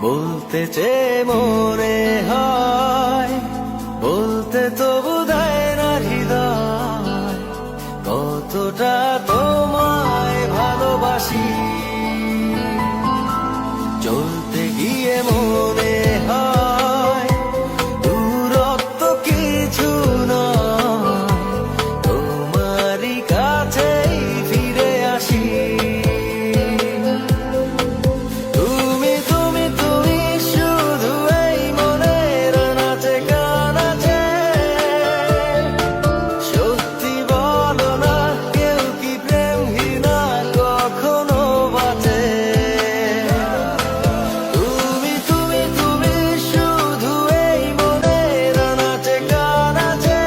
বলতে চেয়ে মনে হয়, বলতে তবু দেয় না হৃদয়, কতটা তোমায় ভালোবাসি। চলতে গিয়ে মনে হয় দূরত্ব কিছু নয়, তোমারই কাছেই ফিরে আসি। তুমি তুমি তুমি শুধু এই মনের নাচে গানাচে, সত্যি বলো না কেউ কি প্রেমহীনা কখনো বাঁচে? তুমি তুমি তুমি শুধু এই মনের নাচে গানাচে,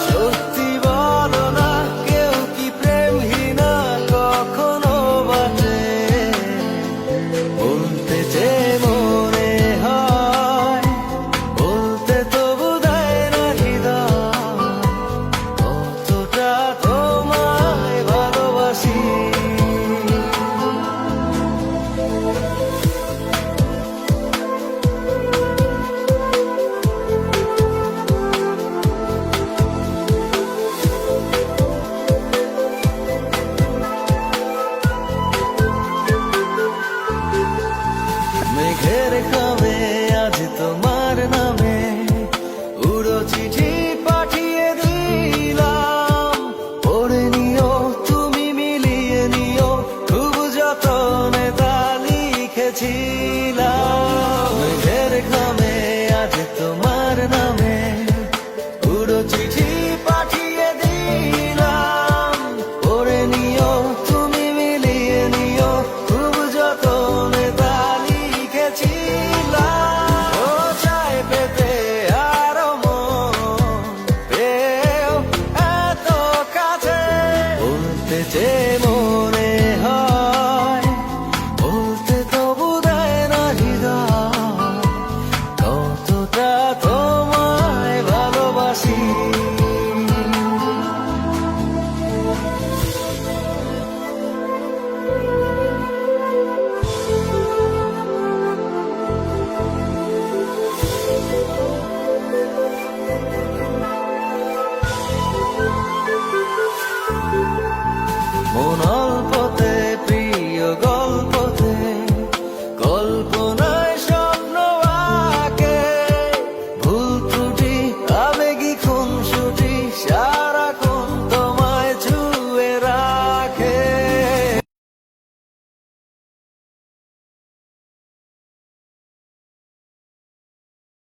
সত্যি বলো না কেউ কি প্রেমহীনা কখনো বাঁচে? বলতে চেয়ে মনে হয়, বলতে তবু দেয় না হৃদয়, কতটা তোমায় ভালোবাসি। মেঘের খামে আজ তোমার নামে উড়ো চিঠি পাঠিয়ে দিলাম, পড়ে নিও তুমি মিলিয়ে নিও, খুব যতনে তা লিখেছিলাম। মেঘের খামে আজ তোমার নামে উড়ো চিঠি পাঠিয়ে দিলাম, পড়ে নিও তুমি মিলিয়ে নিও, খুব যতনে তা লিখেছিলাম। ও চায় পেতে আরো মন পেও এত কাছে, বলতে চেয়ে